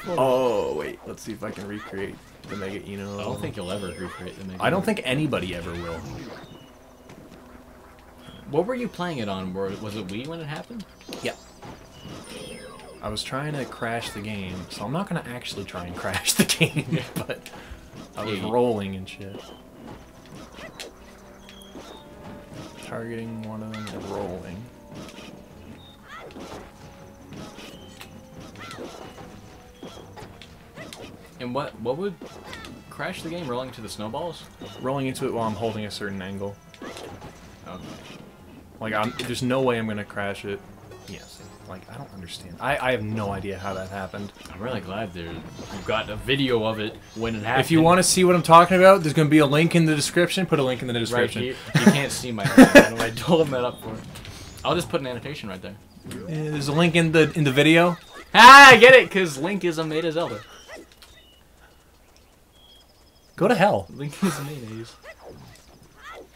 funny. Oh, wait. Let's see if I can recreate the Mega Eno. I don't think you'll ever recreate the Mega I don't think anybody ever will. What were you playing it on? Was it Wii when it happened? Yeah. I was trying to crash the game, so I'm not going to actually try and crash the game, but I was rolling and shit. Targeting one of them and rolling. And what would crash the game? Rolling into the snowballs? Rolling into it while I'm holding a certain angle. Okay. Like, there's no way I'm going to crash it. Yes. Like, I don't understand. I have no idea how that happened. I'm really glad you've got a video of it when it happened. If you want to see what I'm talking about, there's going to be a link in the description. Put a link in the description. Right here. You can't see my hand. I told him that up for it. I'll just put an annotation right there. There's a link in the video. Ah, I get it, because Link is a made as Zelda. Go to hell. Link is a made as.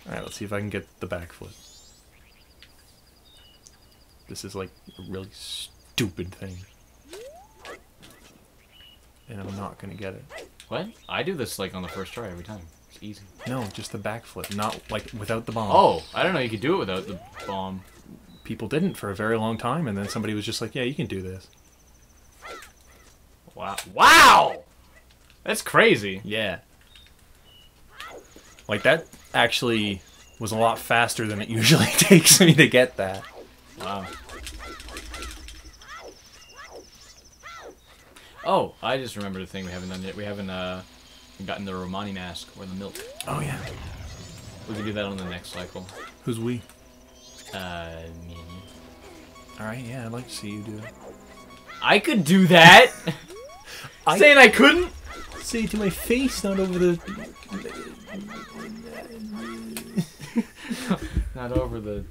Alright, let's see if I can get the backflip. This is like a really stupid thing. And I'm not gonna get it. What? I do this like on the first try every time. It's easy. No, just the backflip, not like without the bomb. Oh, I don't know you could do it without the bomb. People didn't for a very long time, and then somebody was just like, yeah, you can do this. Wow. Wow! That's crazy. Yeah. Like, that actually was a lot faster than it usually takes me to get that. Wow. Oh, I just remembered a thing we haven't done yet. We haven't gotten the Romani mask or the milk. Oh, yeah. We can do that on the next cycle. Who's we? Me. Alright, yeah, I'd like to see you do it. I could do that! Saying I couldn't? Say it to my face, not over the... Not over the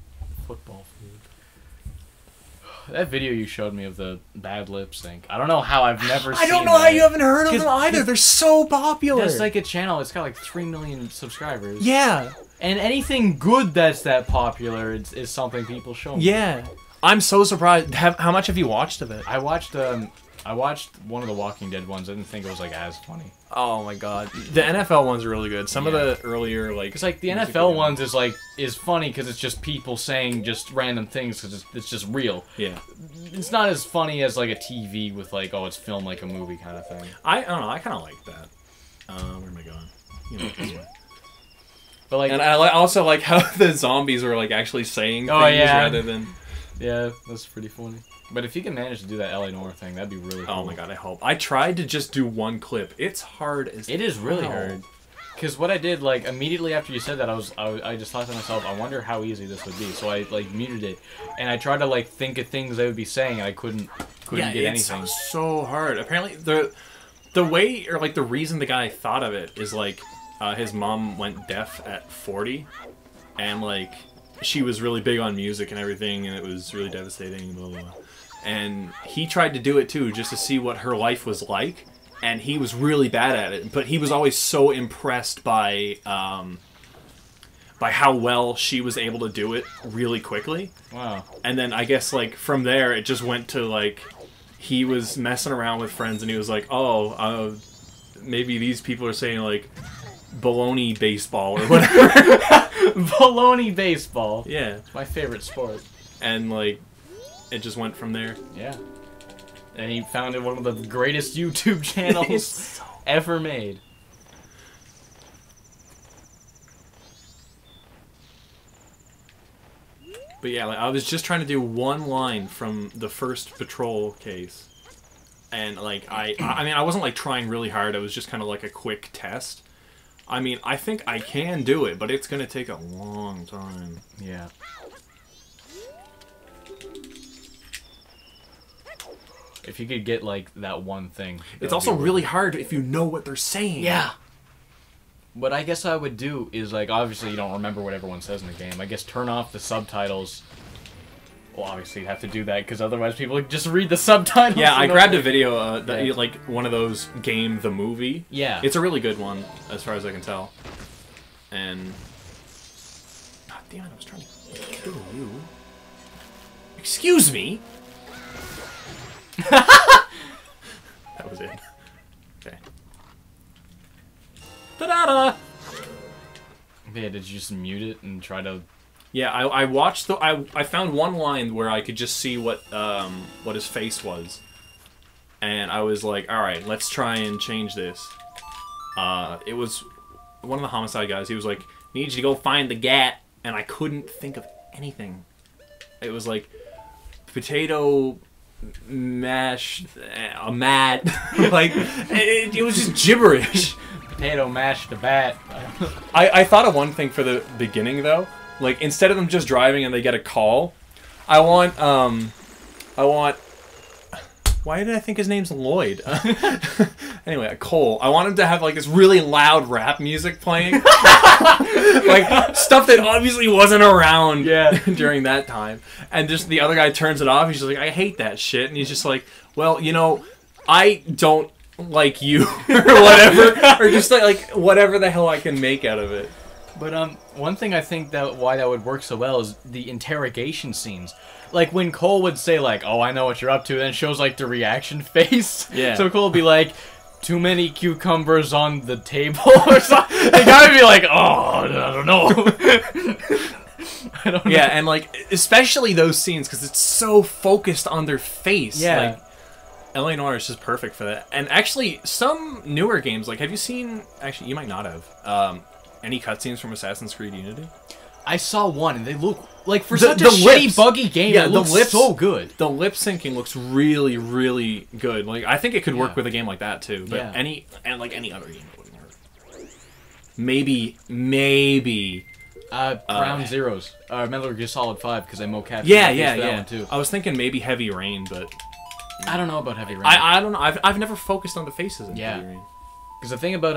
football food. That video you showed me of the bad lip sync. I don't know how I've never seen I don't know how you haven't heard of them 'Cause either. They're so popular. There's like a channel, it's got like 3 million subscribers. Yeah. And anything good that's that popular is something people show me. Yeah. I'm so surprised. How much have you watched of it? I watched one of the Walking Dead ones. I didn't think it was like as funny. Oh my god. The NFL ones are really good. Some of the earlier like... It's like the NFL ones is funny because it's just people saying just random things because it's just real. Yeah. It's not as funny as like a TV with like, oh, it's filmed like a movie kind of thing. I don't know. I kind of like that. Where am I going? You know, this way. But like, and I also like how the zombies were like actually saying things rather than... Yeah, that's pretty funny. But if you can manage to do that LA Noire thing, that'd be really cool. Oh my god, I hope. I tried to just do one clip. It's hard as It is really hard. Because what I did, like, immediately after you said that, I just thought to myself, I wonder how easy this would be. So I, like, muted it. And I tried to, like, think of things they would be saying, and I couldn't get anything. It's so hard. Apparently, the way, or, like, the reason the guy thought of it is, like, his mom went deaf at 40. And, like, she was really big on music and everything, and it was really devastating, blah, blah, blah. And he tried to do it too, just to see what her life was like, and he was really bad at it. But he was always so impressed by how well she was able to do it really quickly. Wow. And then I guess like from there, it just went to like he was messing around with friends, and he was like, oh, maybe these people are saying like baloney baseball or whatever. Baloney baseball. Yeah, it's my favorite sport. And like. It just went from there. Yeah. And he founded one of the greatest YouTube channels ever made. But yeah, like, I was just trying to do one line from the first patrol case. And like I mean I wasn't like trying really hard, it was just kind of like a quick test. I mean, I think I can do it, but it's going to take a long time. Yeah. If you could get, like, that one thing. It's also really hard if you know what they're saying. Yeah. What I guess I would do is, like, obviously you don't remember what everyone says in the game. I guess turn off the subtitles. Well, obviously you have to do that, because otherwise people just read the subtitles. Yeah, I grabbed a video, like, one of those Game the Movie. Yeah. It's a really good one, as far as I can tell. And... God damn it, I was trying to kill you. Excuse me? That That was it. Okay. Ta-da-da! Yeah, did you just mute it and try to... Yeah, I watched the... I found one line where I could just see what his face was. And I was like, alright, let's try and change this. It was one of the homicide guys. He was like, need you to go find the gat. And I couldn't think of anything. It was like, potato mash, a mat. Like, it was just gibberish. Potato mash the bat. I thought of one thing for the beginning, though. Like, instead of them just driving and they get a call, I want... Why did I think his name's Lloyd? Anyway, Cole. I want him to have, like, this really loud rap music playing. Like, stuff that obviously wasn't around during that time. And just the other guy turns it off. He's just like, I hate that shit. And he's just like, well, you know, I don't like you. Or whatever. Or just, like, whatever the hell I can make out of it. But one thing I think that why that would work so well is the interrogation scenes. Like when Cole would say like, "Oh, I know what you're up to," and then it shows like the reaction face. Yeah. So Cole would be like, "Too many cucumbers on the table," or something. The guy would be like, "Oh, I don't know." I don't know. Yeah, and like especially those scenes because it's so focused on their face. Yeah. Like, Noire is just perfect for that. And actually, some newer games, like, have you seen? Actually, you might not have. Any cutscenes from Assassin's Creed Unity? I saw one, and they look like for such a shitty, buggy game. Yeah, it looks so good. The lip syncing looks really, really good. Like I think it could work with a game like that too. But any other game it wouldn't work. Maybe. Ground Zeroes, Metal Gear Solid 5, because I mocap. Yeah. One too. I was thinking maybe Heavy Rain, but I don't know about Heavy Rain. I don't know. I've never focused on the faces in Heavy Rain. Because the thing about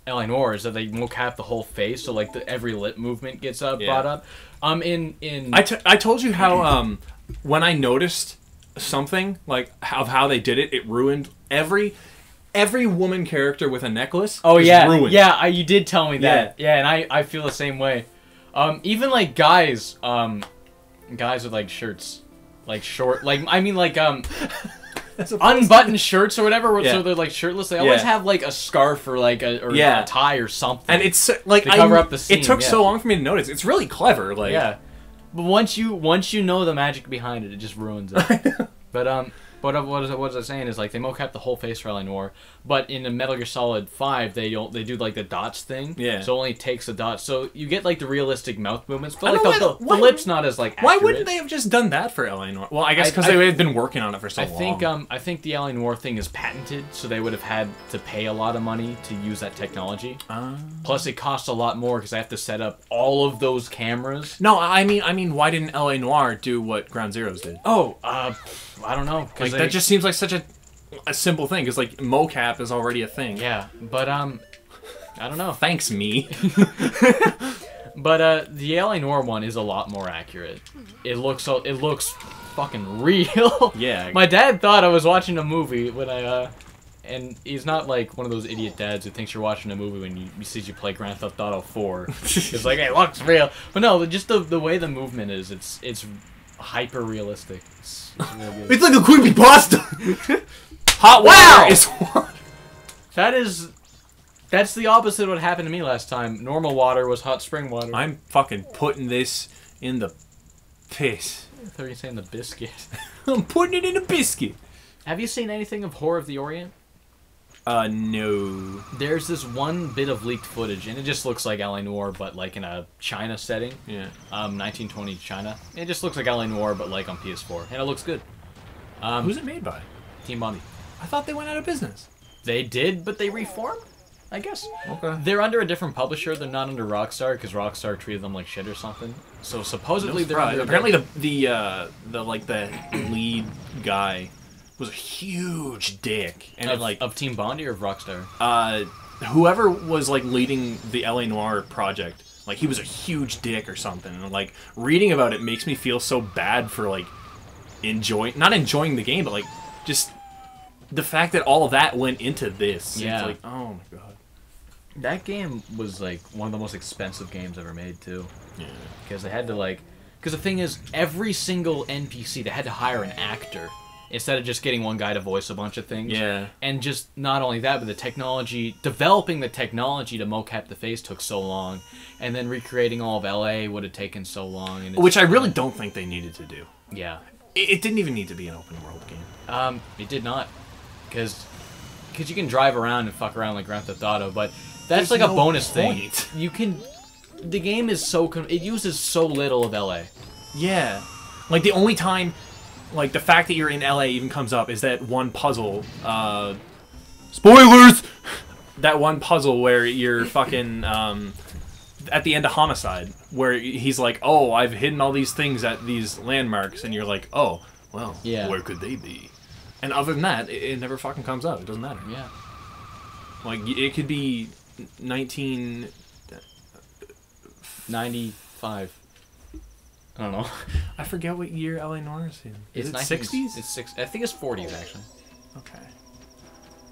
L.A. Noire is that they mocap the whole face, so like every lip movement gets brought up. I told you how when I noticed something like of how they did it, it ruined every woman character with a necklace. Oh yeah, ruined. Yeah, you did tell me that. Yeah, and I feel the same way. Even like guys with like shirts, like short, like I mean like unbuttoned shirts or whatever, so they're like shirtless. They always have like a scarf or like a tie or something, and it's like to cover up the seam. It took so long for me to notice. It's really clever, like but once you know the magic behind it, it just ruins it. But what I was saying is like they mocap the whole face for L.A. Noire, but in the Metal Gear Solid 5 they do like the dots thing. Yeah. So it only takes the dots, so you get like the realistic mouth movements, but like the lips not as like accurate. Why wouldn't they have just done that for L.A. Noire? Well, I guess because they had been working on it for so long. I think the L.A. Noire thing is patented, so they would have had to pay a lot of money to use that technology. Plus, it costs a lot more because I have to set up all of those cameras. No, I mean, why didn't L.A. Noire do what Ground Zeroes did? Oh, I don't know. Like that just seems like such a simple thing, because like mocap is already a thing. Yeah, but I don't know. Thanks, me. But the L.A. Noire one is a lot more accurate. It looks fucking real. Yeah. My dad thought I was watching a movie when and he's not like one of those idiot dads who thinks you're watching a movie when he sees you play Grand Theft Auto 4. It's like, hey, it looks real. But no, just the way the movement is, it's hyper realistic. It's really good. It's like a creepypasta. Hot water is one. That's the opposite of what happened to me last time. Normal water was hot spring water. I'm fucking putting this in the piss. I thought you were saying the biscuit. I'm putting it in a biscuit. Have you seen anything of Horror of the Orient? No. There's this one bit of leaked footage, and it just looks like L.A. Noire, but like in a China setting. Yeah. 1920 China. It just looks like L.A. Noire, but like on PS4, and it looks good. Who's it made by? Team Bondi. I thought they went out of business. They did, but they reformed, I guess. Okay. They're under a different publisher. They're not under Rockstar, because Rockstar treated them like shit or something. So supposedly they're under... Apparently the lead guy was a huge dick, and of Team Bondi or of Rockstar? Whoever was like leading the L.A. Noire project, like he was a huge dick or something. And like reading about it makes me feel so bad for like not enjoying the game, but like just the fact that all of that went into this. Yeah. It's like, oh my god. That game was like one of the most expensive games ever made too. Yeah. Because they had to like, because the thing is, every single NPC they had to hire an actor instead of just getting one guy to voice a bunch of things. Yeah. And just not only that, but the technology, developing the technology to mocap the face took so long, and then recreating all of LA would have taken so long. And which I really don't think they needed to do. Yeah. It didn't even need to be an open world game. It did not, because you can drive around and fuck around like Grand Theft Auto, but that's like a bonus thing. You can. The game is so it uses so little of LA. Yeah, like the only time, like the fact that you're in LA even comes up is that one puzzle. Spoilers. That one puzzle where you're fucking at the end of Homicide, where he's like, "Oh, I've hidden all these things at these landmarks," and you're like, "Oh, well, yeah. Where could they be?" And other than that, it never fucking comes up. It doesn't matter. Yeah. Like, it could be 1995. I don't know. I forget what year LA Noire is in. It's it 60s? It's I think it's 40s, actually. Okay.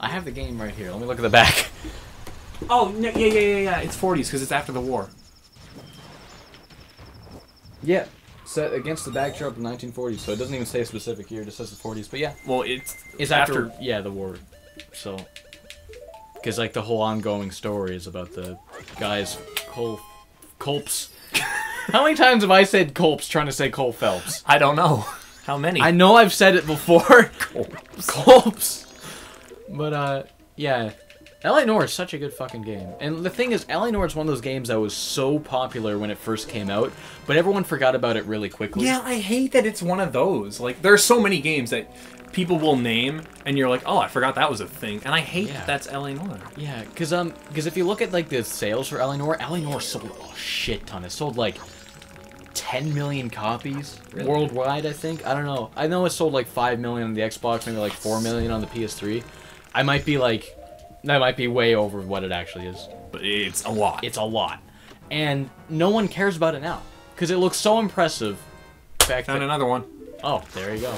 I have the game right here. Let me look at the back. Oh, no, yeah. It's 40s, because it's after the war. Yeah. Set against the backdrop of 1940s, so it doesn't even say a specific year. It just says the 40s, but yeah. Well, it's after yeah, the war. So, because like the whole ongoing story is about the guys Colps. How many times have I said Colps trying to say Cole Phelps? I don't know. How many? I know I've said it before. Colps. But yeah. LA Noire is such a good fucking game. And the thing is, LA Noire is one of those games that was so popular when it first came out, but everyone forgot about it really quickly. Yeah, I hate that it's one of those. Like, there are so many games that people will name, and you're like, oh, I forgot that was a thing. And I hate that that's LA Noire. Yeah, because if you look at, like, the sales for LA Noire sold a shit ton. It sold, like, 10 million copies worldwide, I think. I don't know. I know it sold, like, 5 million on the Xbox, maybe, like, 4 million on the PS3. I might be, like... That might be way over what it actually is. But it's a lot. It's a lot. And no one cares about it now. Because it looks so impressive. Found another one. Oh, there you go.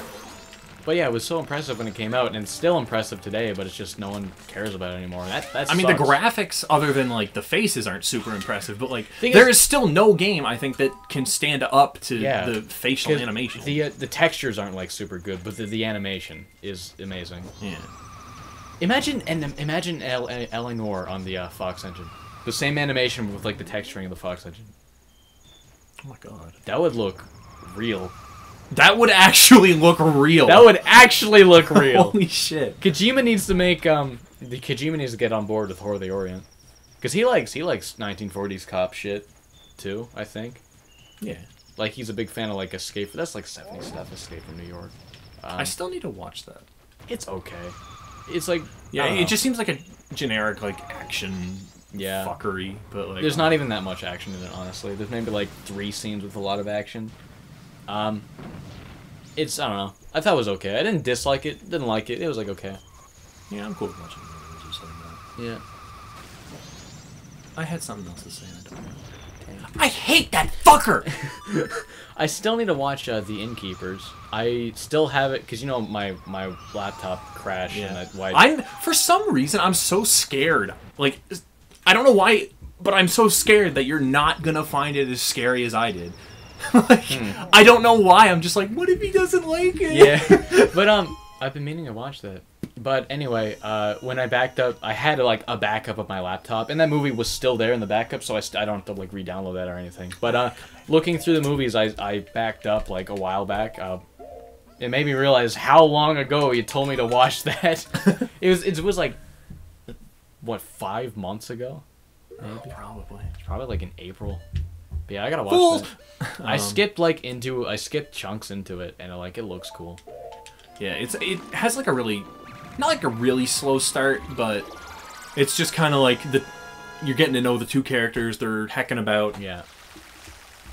But yeah, it was so impressive when it came out, and it's still impressive today, but it's just no one cares about it anymore. I mean, the graphics, other than, like, the faces aren't super impressive, but, like, there is still no game, I think, that can stand up to the facial animation. The textures aren't, like, super good, but the animation is amazing. Yeah. Imagine LA Noire on the Fox engine. The same animation with like the texturing of the Fox engine. Oh my god. That would look real. That would actually look real. That would actually look real. Holy shit. Kojima needs to make Kojima needs to get on board with Horror of the Orient. Cuz he likes 1940s cop shit too, I think. Yeah. Like he's a big fan of like Escape. That's like 70s stuff, Escape from New York. I still need to watch that. It's okay. It's like it just seems like a generic like action fuckery, but like there's not even that much action in it, honestly. There's maybe like 3 scenes with a lot of action. It's I don't know. I thought it was okay. I didn't dislike it. Didn't like it. It was like okay. Yeah, I'm cool with watching movies just like that. Yeah. I had something else to say. I don't know. I hate that fucker. I still need to watch The Innkeepers. I still have it because you know my laptop crashed and for some reason I'm so scared. Like I don't know why, but I'm so scared that you're not gonna find it as scary as I did. Like I don't know why. I'm just like, what if he doesn't like it? Yeah, but I've been meaning to watch that. But anyway, when I backed up, I had like a backup of my laptop, and that movie was still there in the backup, so I don't have to like re-download that or anything. But looking through the movies, I backed up like a while back. It made me realize how long ago you told me to watch that. it was like what 5 months ago? Maybe. Probably. Probably like in April. But yeah, I gotta watch that. I skipped chunks into it, and it looks cool. Yeah, it has like a really, not like a really slow start, but it's just kind of like you're getting to know the 2 characters, they're hecking about. Yeah.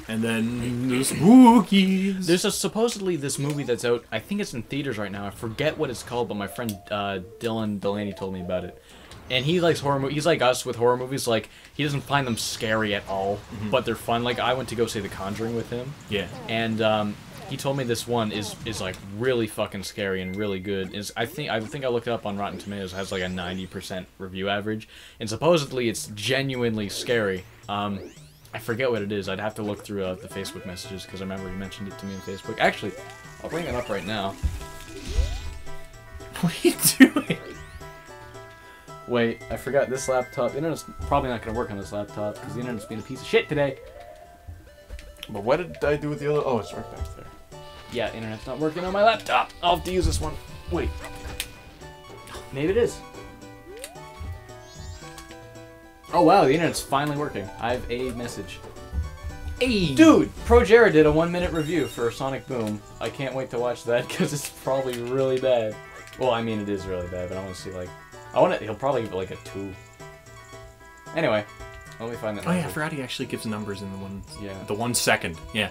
And then the spookies. There's supposedly this movie that's out, I think it's in theaters right now, I forget what it's called, but my friend Dylan Delaney told me about it. And he likes horror movies, he's like us with horror movies, like, he doesn't find them scary at all, but they're fun. Like, I went to go see The Conjuring with him. Yeah. And, he told me this one is like really fucking scary and really good. I think I looked it up on Rotten Tomatoes. It has like a 90% review average, and supposedly it's genuinely scary. I forget what it is. I'd have to look through the Facebook messages because I remember he mentioned it to me on Facebook. Actually, I'll bring it up right now. What are you doing? Wait, I forgot this laptop. The internet's probably not going to work on this laptop because the internet's being a piece of shit today. But what did I do with the other? Oh, it's right back there. Yeah, internet's not working on my laptop. I'll have to use this one. Wait. Maybe it is. Oh wow, the internet's finally working. I have a message. Hey! Dude, ProJera did a 1-minute review for Sonic Boom. I can't wait to watch that because it's probably really bad. Well, I mean it is really bad, but I want to see like... he'll probably give it like a 2. Anyway, let me find that. Oh yeah, I forgot he actually gives numbers in the 1 second. Yeah.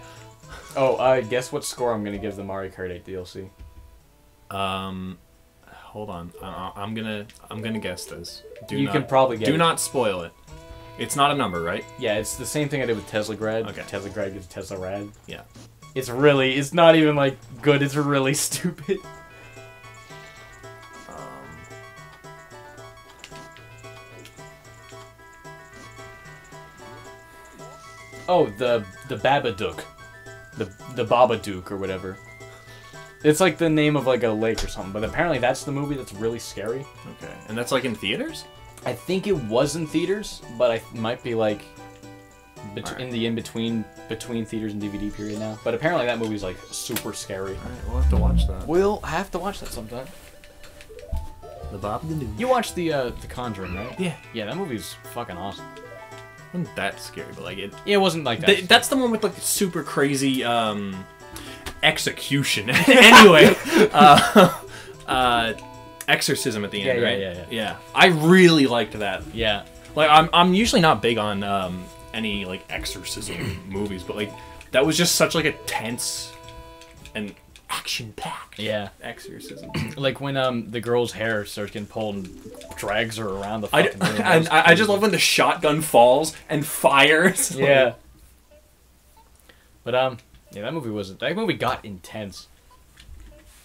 Oh, guess what score I'm gonna give the Mario Kart 8 DLC? Hold on. I'm gonna guess this. You can probably get Do it. not spoil it. It's not a number, right? Yeah, it's the same thing I did with Tesla Grad. Okay. Tesla Grad gives Tesla Rad. Yeah. It's not even like good, it's really stupid. Oh, the Babadook. The Babadook or whatever. It's like the name of like a lake or something, but apparently that's the movie that's really scary. Okay. And that's like in theaters? I think it was in theaters, but I might be like in the in-between theaters and DVD period now. But apparently that movie's like super scary. Alright, we'll have to watch that. We'll have to watch that sometime. The Bob the New. You watched the Conjuring, right? Yeah. Yeah, that movie's fucking awesome. Wasn't that scary, but like it. Yeah, it wasn't like that. That's the one with like super crazy execution. Anyway, exorcism at the end, right? Yeah. I really liked that. Yeah. Like I'm usually not big on any like exorcism movies, but like that was just such like a tense and action-packed exorcism. Like when the girl's hair starts getting pulled and drags her around the fucking room. I just love when the shotgun falls and fires. Yeah. But yeah, that movie got intense.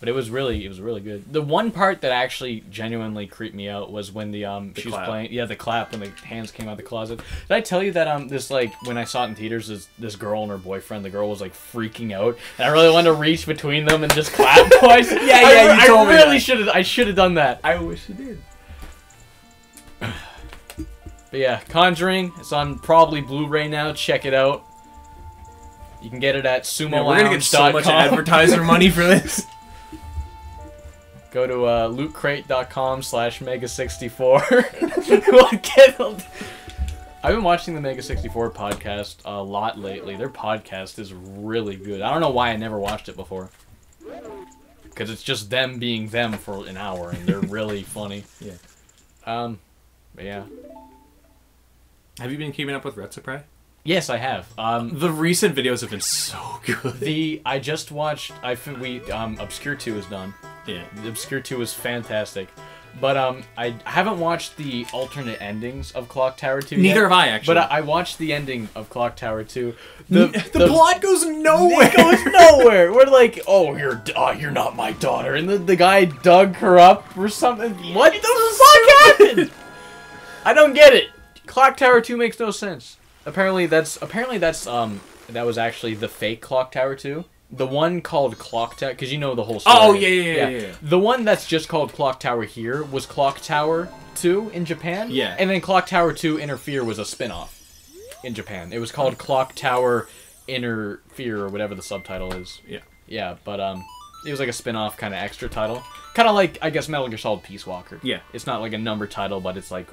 But it was really good. The one part that actually genuinely creeped me out was when she was playing the clap when the hands came out of the closet. Did I tell you that this like when I saw it in theaters, this girl and her boyfriend, the girl was like freaking out, and I really wanted to reach between them and just clap twice. You told me that. I should have done that. I wish you did. But yeah, Conjuring, it's on probably Blu-ray now. Check it out. You can get it at sumo. We're gonna get so much advertiser money for this. Go to lootcrate.com/mega64. I've been watching the Mega 64 podcast a lot lately. Their podcast is really good. I don't know why I never watched it before. Because it's just them being them for an hour, and they're really funny. Yeah. But yeah. Have you been keeping up with Retropray? Yes, I have. The recent videos have been so good. I just watched. Obscure 2 is done. Yeah. Obscure 2 is fantastic. But I haven't watched the alternate endings of Clock Tower 2 Neither yet, have I, actually. But I watched the ending of Clock Tower 2. The plot goes nowhere. It goes nowhere. We're like, oh, you're not my daughter. And the guy dug her up or something. What the fuck happened? I don't get it. Clock Tower 2 makes no sense. Apparently that was actually the fake Clock Tower 2. The one called Clock Tower, because you know the whole story. Oh, yeah. The one that's just called Clock Tower here was Clock Tower 2 in Japan. Yeah. And then Clock Tower 2 Interfere was a spin-off in Japan. It was called Clock Tower Interfere, or whatever the subtitle is. Yeah. Yeah, but it was like a spin-off kind of extra title. Kind of like, I guess, Metal Gear Solid Peace Walker. Yeah. It's not like a number title, but it's like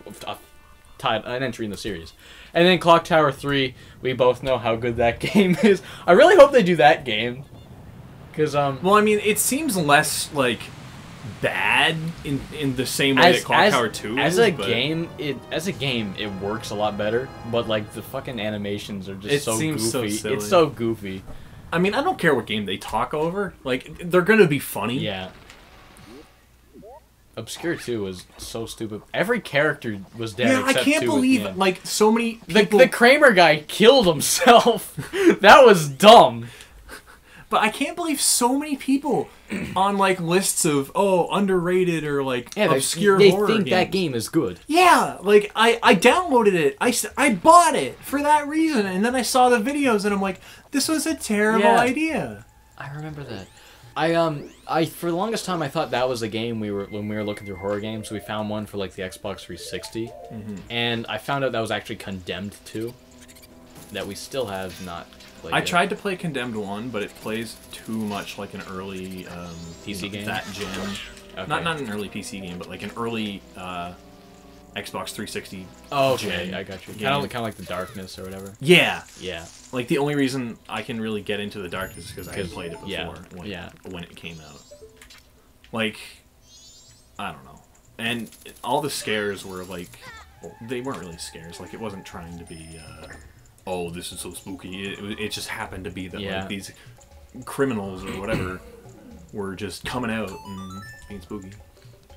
an entry in the series. And then Clock Tower 3, we both know how good that game is. I really hope they do that game. Because, well, I mean, it seems less, like, bad in the same way that Clock Tower 2 is. As a game, it works a lot better. But, like, the fucking animations are just so goofy. So silly. It's so goofy. I mean, I don't care what game they talk over. Like, they're gonna be funny. Yeah. Obscure 2 was so stupid. Every character was dead. Yeah, I can't believe like so many people. The Kramer guy killed himself. That was dumb. But I can't believe so many people on like lists of underrated or like obscure horror They think games. that game is good. Yeah, like I downloaded it. I bought it for that reason, and then I saw the videos and I'm like, this was a terrible idea. I remember that. I for the longest time I thought that was a game when we were looking through horror games. We found one for like the Xbox 360, and I found out that was actually Condemned 2, that we still have not played. I tried to play Condemned 1, but it plays too much like an early PC game. That gen. Okay. Not an early PC game, but like an early Xbox 360. Oh, okay, gen I got you. game. Kind of like the Darkness or whatever. Yeah. Yeah. Like the only reason I can really get into the Darkness is because I had played it before when it came out. Like, I don't know. And all the scares were like, well, they weren't really scares. Like it wasn't trying to be, oh, this is so spooky. It just happened to be that like these criminals or whatever were just coming out and being spooky.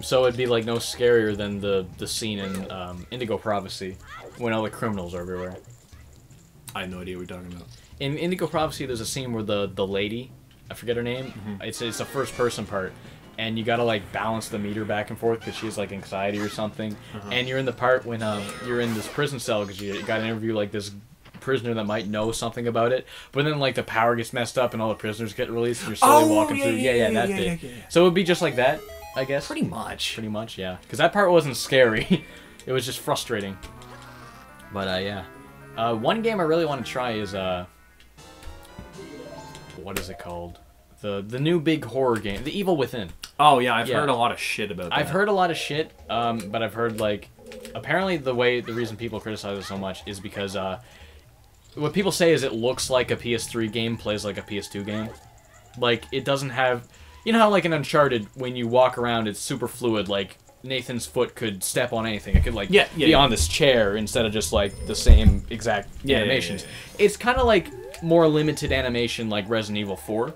So it'd be like no scarier than the scene in Indigo Prophecy when all the criminals are everywhere. I had no idea what you're talking about. In Indigo Prophecy, there's a scene where the lady, I forget her name, it's a first person part, and you gotta like balance the meter back and forth because she's like anxiety or something. And you're in the part when you're in this prison cell because you got to interview like this prisoner that might know something about it, but then like the power gets messed up and all the prisoners get released and you're slowly walking through. That bit. Yeah. So it would be just like that, I guess. Pretty much, yeah. Because that part wasn't scary. It was just frustrating. But yeah. One game I really want to try is what is it called? The new big horror game, The Evil Within. Oh yeah, I've heard a lot of shit about that. I've heard a lot of shit, but I've heard like apparently the reason people criticize it so much is because what people say is it looks like a PS3 game, plays like a PS2 game. Like it doesn't have, you know how like in Uncharted when you walk around it's super fluid, like Nathan's foot could step on anything. It could like be on this chair instead of just like the same exact animations. It's kind of like more limited animation like Resident Evil 4.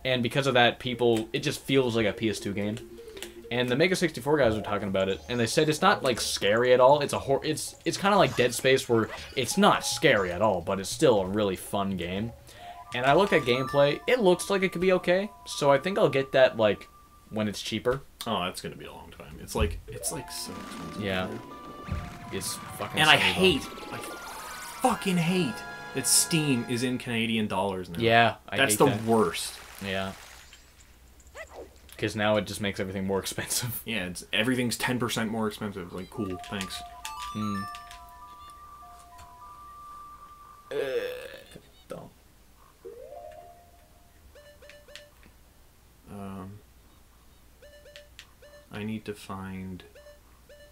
And because of that, it just feels like a PS2 game. And the Mega 64 guys were talking about it, and they said it's not like scary at all. It's kind of like Dead Space where it's not scary at all, but it's still a really fun game. And I look at gameplay, it looks like it could be okay. So I think I'll get that like when it's cheaper. Oh, that's gonna be a long time. It's like so expensive. Yeah. It's fucking. And I fucking hate that Steam is in Canadian dollars now. Yeah, that's the worst. Yeah. Because now it just makes everything more expensive. Yeah, everything's 10% more expensive. Like, cool, thanks. Dumb. I need to find.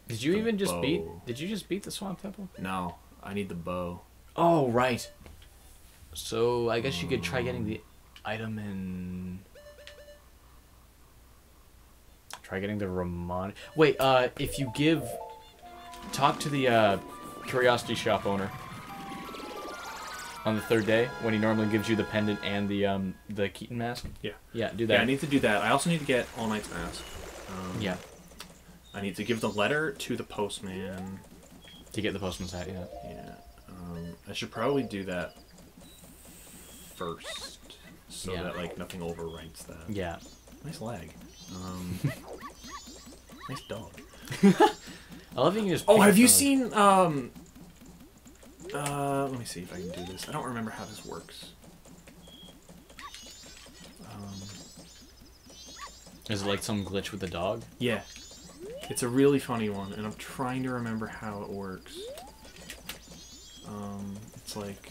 Did you even just beat? Did you just beat the Swamp Temple? No, I need the bow. Oh right. So I guess you could try getting the item and try getting the Ramon. Wait, if you talk to the Curiosity Shop owner on the third day when he normally gives you the pendant and the Keaton mask. Yeah, do that. Yeah, I need to do that. I also need to get All Knight's mask. Yeah. I need to give the letter to the postman. To get the postman's hat, yeah. Yeah. I should probably do that first, so that like nothing overwrites that. Yeah. Nice lag. Nice dog. I love that you can just. Oh, have you seen? Let me see if I can do this. I don't remember how this works. Is it like some glitch with the dog? Yeah. It's a really funny one, and I'm trying to remember how it works. It's like...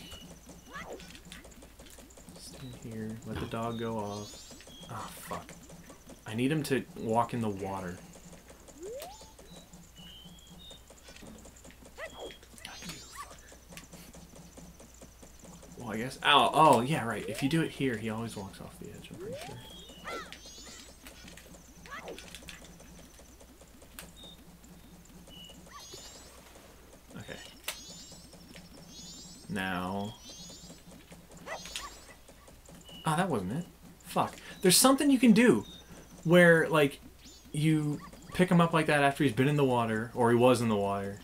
Stand here, let the dog go off. Oh, fuck. I need him to walk in the water. Well, I guess... Oh, yeah, right. If you do it here, he always walks off the edge, I'm pretty sure. Okay. Now... Oh, that wasn't it. Fuck. There's something you can do where, like, you pick him up like that after he's been in the water, or he was in the water,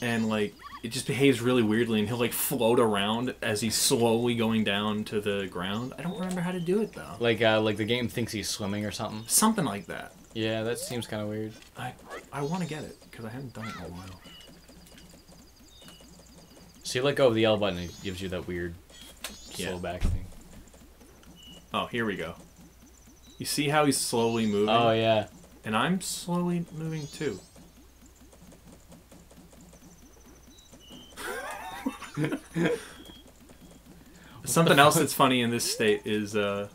and, like, it just behaves really weirdly, and he'll, like, float around as he's slowly going down to the ground. I don't remember how to do it, though. Like the game thinks he's swimming or something? Something like that. Yeah, that seems kind of weird. I want to get it, because I haven't done it in a while. So you let go of the L button, and it gives you that weird slow back thing. Oh, here we go. You see how he's slowly moving? Oh, yeah. And I'm slowly moving too. Something else that's funny in this state is, Oh,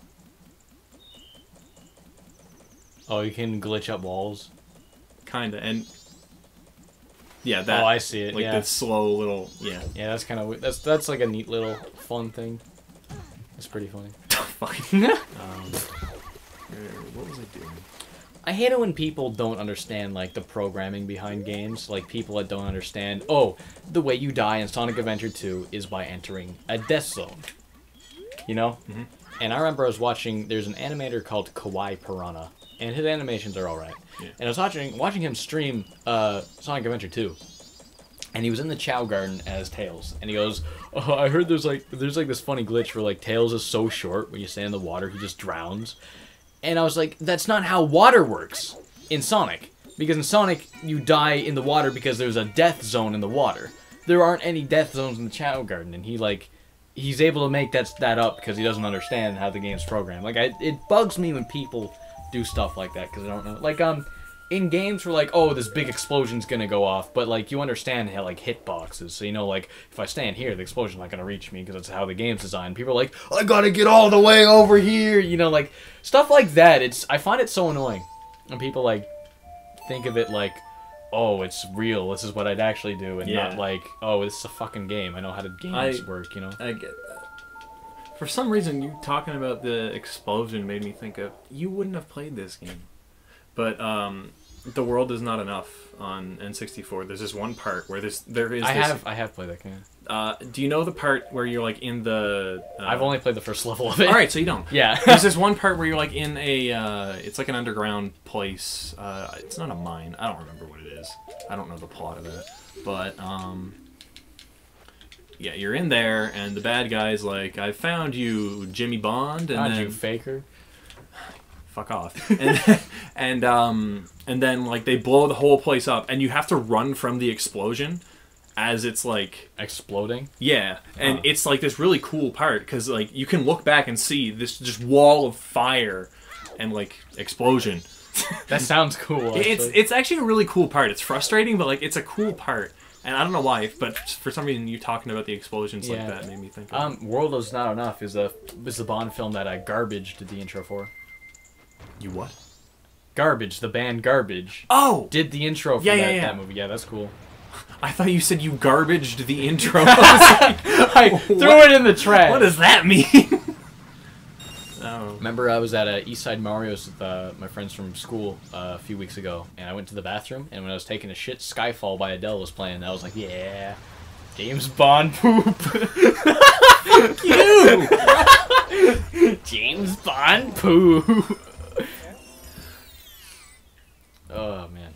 you can glitch up walls? kinda, and... Yeah, that... Oh, I see it, like yeah. the slow little... Yeah. Yeah, that's kind of... That's like a neat little fun thing. It's pretty funny. Fuck. What was I doing? I hate it when people don't understand, like, the programming behind games. Like, people that don't understand, oh, the way you die in Sonic Adventure 2 is by entering a death zone. You know? Mm-hmm. And I remember I was watching, there's an animator called Kawaii Piranha, and his animations are alright. Yeah. And I was watching him stream Sonic Adventure 2. And he was in the Chow Garden as Tails, and he goes, "Oh, I heard there's like this funny glitch where like Tails is so short when you stay in the water he just drowns." And I was like, "That's not how water works in Sonic, because in Sonic you die in the water because there's a death zone in the water. There aren't any death zones in the Chow Garden." And he's able to make that up because he doesn't understand how the game's programmed. Like it bugs me when people do stuff like that because I don't know. Like in games where, like, oh, this big explosion's gonna go off, but, like, you understand how, like, hitboxes, so you know, like, if I stand here, the explosion's not gonna reach me, because that's how the game's designed. People are like, I gotta get all the way over here, you know, like, stuff like that. I find it so annoying when people, like, think of it like, oh, it's real, this is what I'd actually do, and not like, oh, this is a fucking game, I know how the games work, you know? I get that. For some reason, you talking about the explosion made me think of, you wouldn't have played this game. But, The World Is Not Enough on N64. There's this one part where I have played that game. Do you know the part where you're like in the? I've only played the first level of it. All right, so you don't. Yeah. There's this one part where you're like in a. It's like an underground place. It's not a mine. I don't remember what it is. I don't know the plot of it. But yeah, you're in there, and the bad guy's like, "I found you, Jimmy Bond," and Found then you, faker. Fuck off. And then like they blow the whole place up, and you have to run from the explosion as it's like exploding. Yeah, and it's like this really cool part because like you can look back and see this just wall of fire and like explosion. That sounds cool. It's actually a really cool part. It's frustrating, but like it's a cool part. And I don't know why, but for some reason you talking about the explosions like that made me think of World Is Not Enough is the Bond film that Garbage did the intro for. You what? Garbage, the band Garbage. Oh! Did the intro for that movie. Yeah, that's cool. I thought you said you garbaged the intro. I threw it in the trash. What does that mean? Oh. Remember I was at Eastside Mario's with my friends from school a few weeks ago, and I went to the bathroom, and when I was taking a shit, Skyfall by Adele was playing, and I was like, yeah, James Bond poop. Fuck you! James Bond poop. Oh, man.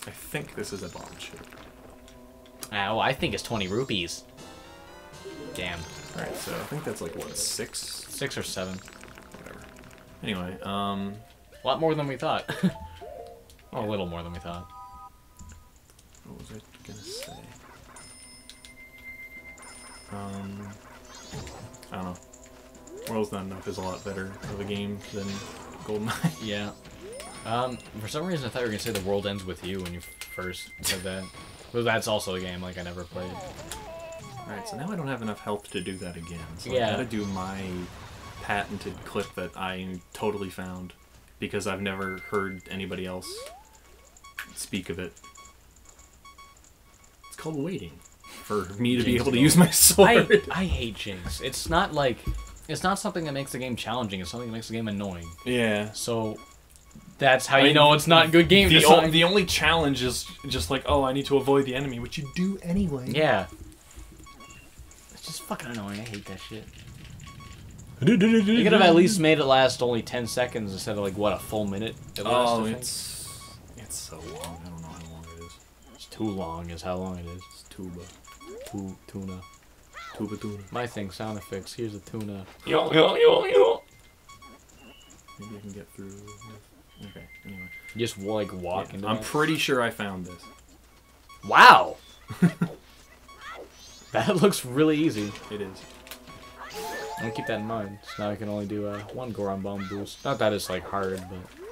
I think this is a bomb chip. Oh, I think it's 20 rupees. Damn. Alright, so I think that's like, what, 6? 6 or 7. Whatever. Anyway, a lot more than we thought. Well, a little more than we thought. What was I gonna say? I don't know. World's Not Enough is a lot better of a game than GoldenEye. Yeah. For some reason I thought you were gonna say The World Ends With You when you first said that. But that's also a game like I never played. Alright, so now I don't have enough health to do that again. So yeah. I gotta do my patented clip that I totally found because I've never heard anybody else speak of it. It's called Waiting. For me to be able to use my sword. I hate Jinx. It's not something that makes the game challenging, it's something that makes the game annoying. Yeah. So that's how you know it's not good game design. The only challenge is just like, oh, I need to avoid the enemy, which you do anyway. Yeah. It's just fucking annoying. I hate that shit. You could have at least made it last only 10 seconds instead of like, what, a full minute? Oh, it's so long. I don't know how long it is. It's too long is how long it is. It's tuba. Tuna. Tuba tuna. My thing, sound effects. Here's a tuna. Yo, yo, yo, yo. Maybe I can get through. Okay, anyway. You just, like, walk into I'm that? pretty sure I found this. Wow! That looks really easy. It is. I'll keep that in mind. So now I can only do one Goron Bomb boost. Not that it's like hard, but